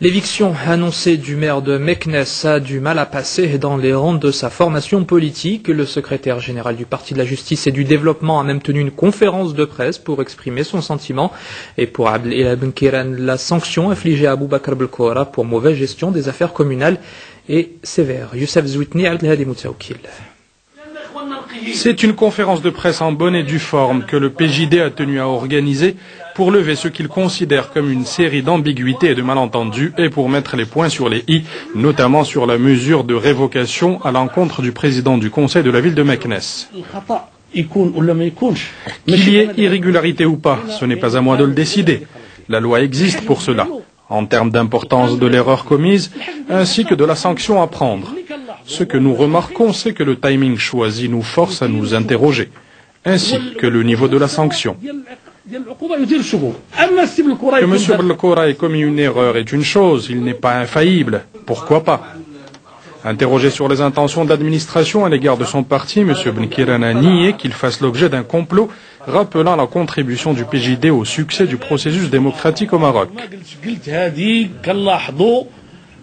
L'éviction annoncée du maire de Meknes a du mal à passer dans les rangs de sa formation politique. Le secrétaire général du Parti de la Justice et du Développement a même tenu une conférence de presse pour exprimer son sentiment. Et pour Abdelillah Benkiran, la sanction infligée à Aboubakar Belkoura pour mauvaise gestion des affaires communales est sévère. Youssef Zouitni, Abdelhadi Moutsaoukil. C'est une conférence de presse en bonne et due forme que le PJD a tenu à organiser pour lever ce qu'il considère comme une série d'ambiguïtés et de malentendus et pour mettre les points sur les i, notamment sur la mesure de révocation à l'encontre du président du conseil de la ville de Meknes. Qu'il y ait irrégularité ou pas, ce n'est pas à moi de le décider. La loi existe pour cela, en termes d'importance de l'erreur commise, ainsi que de la sanction à prendre. Ce que nous remarquons, c'est que le timing choisi nous force à nous interroger, ainsi que le niveau de la sanction. Que M. Belkoura ait commis une erreur est une chose, il n'est pas infaillible. Pourquoi pas? Interrogé sur les intentions de l'administration à l'égard de son parti, M. Benkiran a nié qu'il fasse l'objet d'un complot, rappelant la contribution du PJD au succès du processus démocratique au Maroc.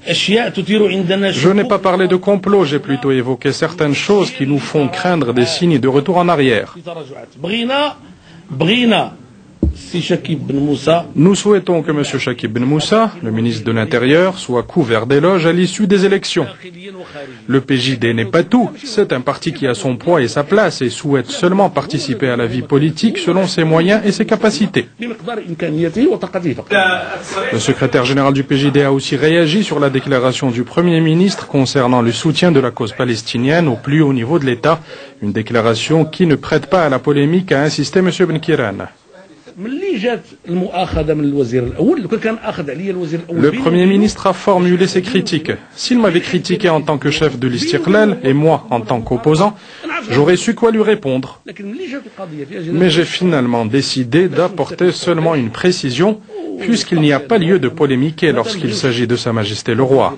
Je n'ai pas parlé de complot, j'ai plutôt évoqué certaines choses qui nous font craindre des signes de retour en arrière. Nous souhaitons que M. Chakib Ben Moussa, le ministre de l'Intérieur, soit couvert d'éloges à l'issue des élections. Le PJD n'est pas tout, c'est un parti qui a son poids et sa place et souhaite seulement participer à la vie politique selon ses moyens et ses capacités. Le secrétaire général du PJD a aussi réagi sur la déclaration du Premier ministre concernant le soutien de la cause palestinienne au plus haut niveau de l'État, une déclaration qui ne prête pas à la polémique, a insisté M. Benkiran. Le Premier ministre a formulé ses critiques. S'il m'avait critiqué en tant que chef de l'Istiqlal et moi en tant qu'opposant, j'aurais su quoi lui répondre. Mais j'ai finalement décidé d'apporter seulement une précision, puisqu'il n'y a pas lieu de polémiquer lorsqu'il s'agit de Sa Majesté le Roi.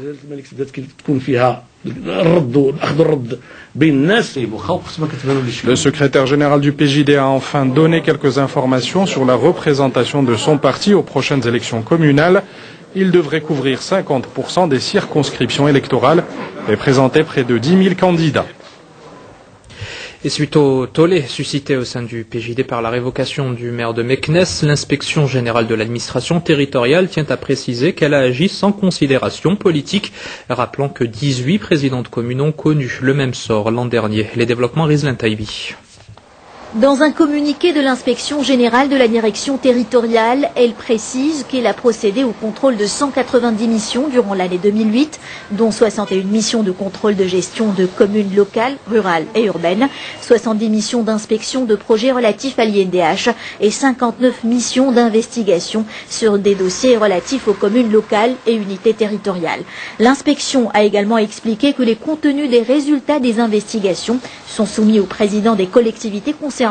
Le secrétaire général du PJD a enfin donné quelques informations sur la représentation de son parti aux prochaines élections communales. Il devrait couvrir 50% des circonscriptions électorales et présenter près de 10 000 candidats. Et suite au tollé suscité au sein du PJD par la révocation du maire de Meknes, l'inspection générale de l'administration territoriale tient à préciser qu'elle a agi sans considération politique, rappelant que 18 présidents de communes ont connu le même sort l'an dernier. Les développements Rizlan Taïbi. Dans un communiqué de l'inspection générale de la direction territoriale, elle précise qu'elle a procédé au contrôle de 190 missions durant l'année 2008, dont 61 missions de contrôle de gestion de communes locales, rurales et urbaines, 70 missions d'inspection de projets relatifs à l'INDH et 59 missions d'investigation sur des dossiers relatifs aux communes locales et unités territoriales. L'inspection a également expliqué que les contenus des résultats des investigations sont soumis aux présidents des collectivités concernées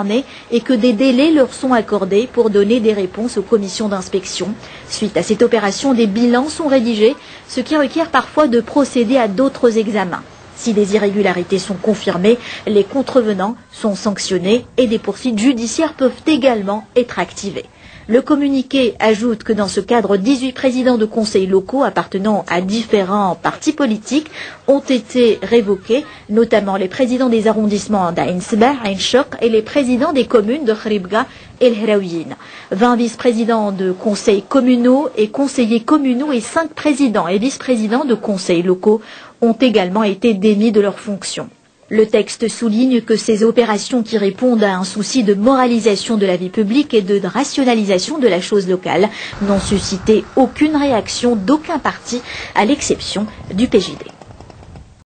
et que des délais leur sont accordés pour donner des réponses aux commissions d'inspection. Suite à cette opération, des bilans sont rédigés, ce qui requiert parfois de procéder à d'autres examens. Si des irrégularités sont confirmées, les contrevenants sont sanctionnés et des poursuites judiciaires peuvent également être activées. Le communiqué ajoute que dans ce cadre, 18 présidents de conseils locaux appartenant à différents partis politiques ont été révoqués, notamment les présidents des arrondissements d'Ain Sebah, Ain Choc et les présidents des communes de Khribga et El Heraouyine. 20 vice-présidents de conseils communaux et conseillers communaux et 5 présidents et vice-présidents de conseils locaux ont également été démis de leurs fonctions. Le texte souligne que ces opérations qui répondent à un souci de moralisation de la vie publique et de rationalisation de la chose locale n'ont suscité aucune réaction d'aucun parti, à l'exception du PJD.